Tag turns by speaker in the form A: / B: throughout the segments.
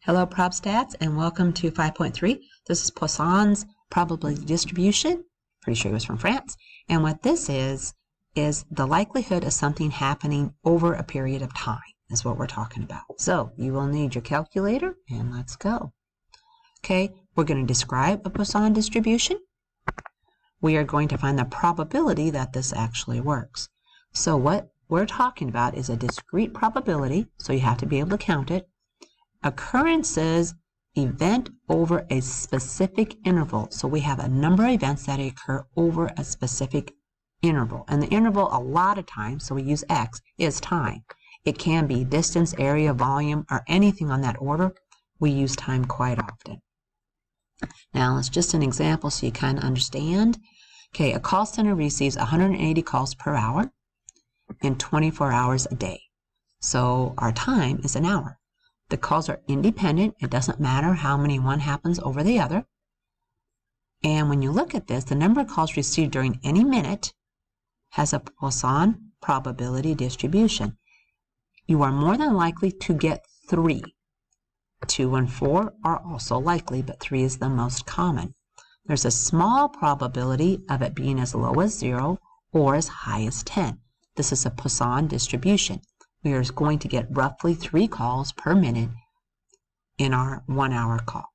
A: Hello, prob stats, and welcome to 5.3. This is Poisson's probability distribution. Pretty sure it was from France. And what this is the likelihood of something happening over a period of time is what we're talking about. So you will need your calculator, and let's go. Okay, we're going to describe a Poisson distribution. We are going to find the probability that this actually works. So what we're talking about is a discrete probability, so you have to be able to count it. Occurrences, event over a specific interval. So we have a number of events that occur over a specific interval. And the interval, a lot of times, so we use x, is time. It can be distance, area, volume, or anything on that order. We use time quite often. Now, it's just an example so you kind of understand. Okay, a call center receives 180 calls per hour in 24 hours a day. So our time is an hour. The calls are independent. It doesn't matter how many one happens over the other. And when you look at this, the number of calls received during any minute has a Poisson probability distribution. You are more than likely to get 3. 2 and 4 are also likely, but 3 is the most common. There's a small probability of it being as low as 0 or as high as 10. This is a Poisson distribution. We are going to get roughly 3 calls per minute in our 1 hour call.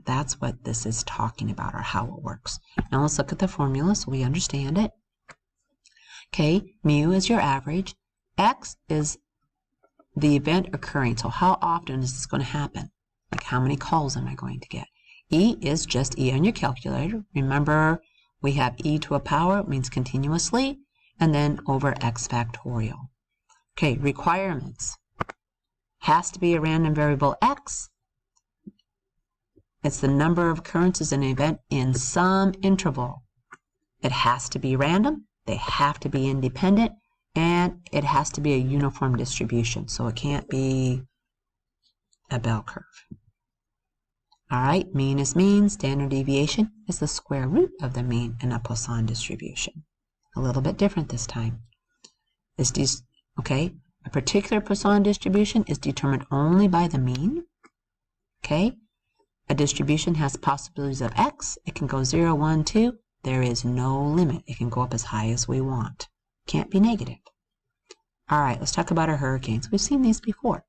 A: That's what this is talking about, or how it works. Now let's look at the formula so we understand it. Okay, mu is your average. X is the event occurring. So how often is this going to happen? Like how many calls am I going to get? E is just E on your calculator. Remember, we have e to a power, it means continuously, and then over x factorial. Okay, requirements. Has to be a random variable x. It's the number of occurrences in an event in some interval. It has to be random, they have to be independent, and it has to be a uniform distribution, so it can't be a bell curve. All right, mean is mean, standard deviation is the square root of the mean in a Poisson distribution. A little bit different this time. Okay, a particular Poisson distribution is determined only by the mean. Okay, a distribution has possibilities of x. It can go 0, 1, 2. There is no limit. It can go up as high as we want. Can't be negative. All right, let's talk about our hurricanes. We've seen these before.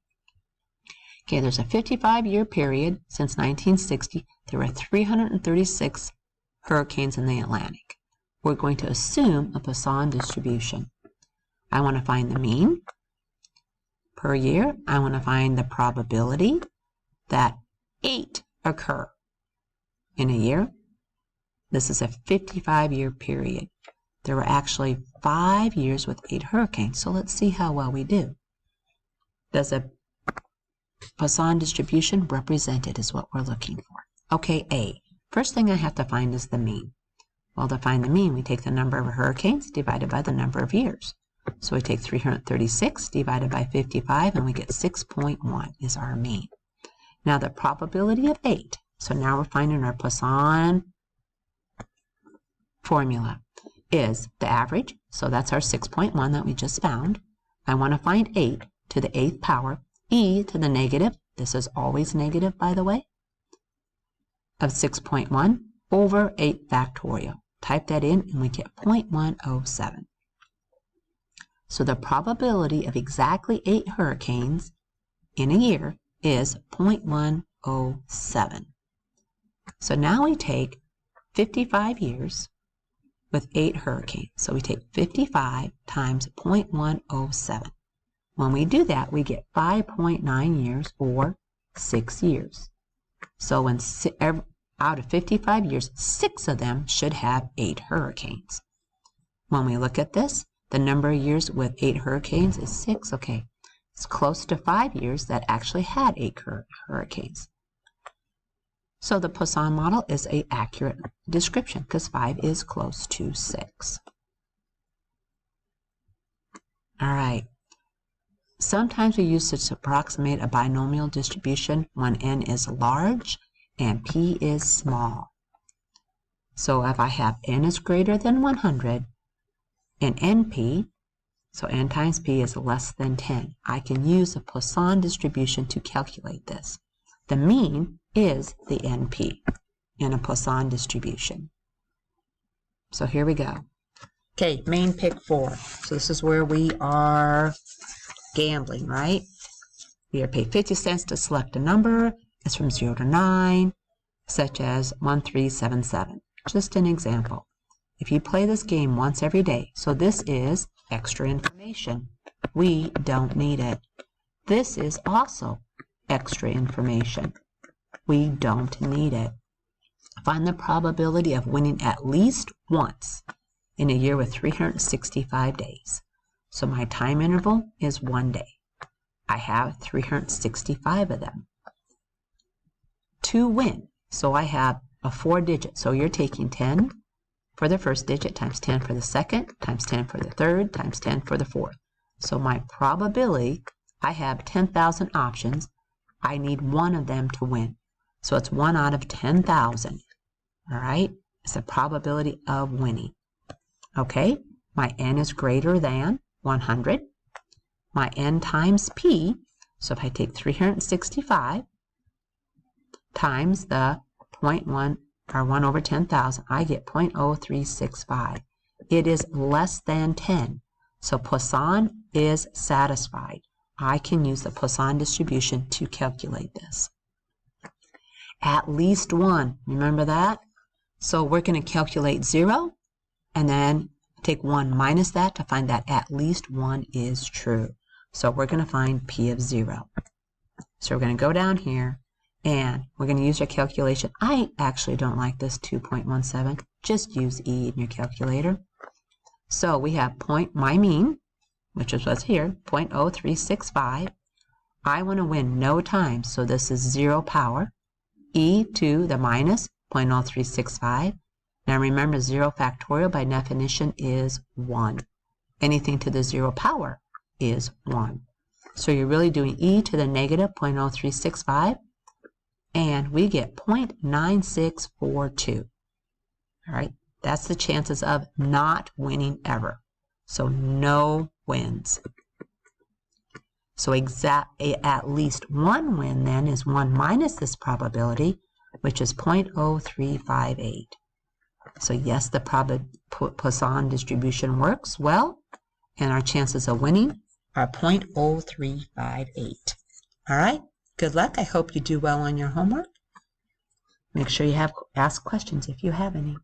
A: Okay, there's a 55-year period since 1960. There were 336 hurricanes in the Atlantic. We're going to assume a Poisson distribution. I want to find the mean per year. I want to find the probability that 8 occur in a year. This is a 55-year period. There were actually 5 years with 8 hurricanes, so let's see how well we do. Does a Poisson distribution represented is what we're looking for. Okay, A. First thing I have to find is the mean. Well, to find the mean, we take the number of hurricanes divided by the number of years. So we take 336 divided by 55, and we get 6.1 is our mean. Now the probability of 8. So now we're finding our Poisson formula is the average. So that's our 6.1 that we just found. I want to find 8 to the 8th power, e to the negative. This is always negative, by the way, of 6.1 over 8 factorial. Type that in, and we get 0.107. So the probability of exactly 8 hurricanes in a year is 0.107. So now we take 55 years with 8 hurricanes. So we take 55 times 0.107. When we do that, we get 5.9 years, or 6 years. So out of 55 years, 6 of them should have 8 hurricanes. When we look at this, the number of years with 8 hurricanes is 6. Okay, it's close to 5 years that actually had 8 hurricanes. So the Poisson model is an accurate description because 5 is close to 6. All right. Sometimes we use this to approximate a binomial distribution when n is large and p is small. So if I have n is greater than 100 and np, so n times p is less than 10, I can use a Poisson distribution to calculate this. The mean is the NP in a Poisson distribution. So here we go. Okay, main pick 4. So this is where we are gambling, right? We are paid 50 cents to select a number. It's from 0 to 9, such as 1377. Just an example. If you play this game once every day, so this is extra information. We don't need it. This is also extra information. We don't need it. Find the probability of winning at least once in a year with 365 days. So my time interval is 1 day. I have 365 of them. To win, so I have a 4-digit. So you're taking 10 for the first digit times 10 for the second times 10 for the third times 10 for the fourth. So my probability, I have 10,000 options. I need one of them to win. So it's 1 out of 10,000. All right? It's the probability of winning. Okay? My n is greater than 100. My n times p, so if I take 365 times the 0.1 or 1 over 10,000, I get 0.0365. It is less than 10. So Poisson is satisfied. I can use the Poisson distribution to calculate this. At least 1, remember that? So we're going to calculate 0 and then take 1 minus that to find that at least 1 is true. So we're going to find P of 0. So we're going to go down here and we're going to use our calculation. I actually don't like this 2.17. Just use E in your calculator. So we have my mean, which is what's here, 0.0365. I want to win no times, so this is 0 power. E to the minus 0.0365. Now remember, 0 factorial by definition is 1. Anything to the 0 power is 1. So you're really doing e to the negative 0.0365, and we get 0.9642. All right, that's the chances of not winning ever. So no wins. So at least 1 win then is 1 minus this probability, which is 0.0358. So yes, the Poisson distribution works well, and our chances of winning are 0.0358. All right, good luck. I hope you do well on your homework. Make sure you ask questions if you have any.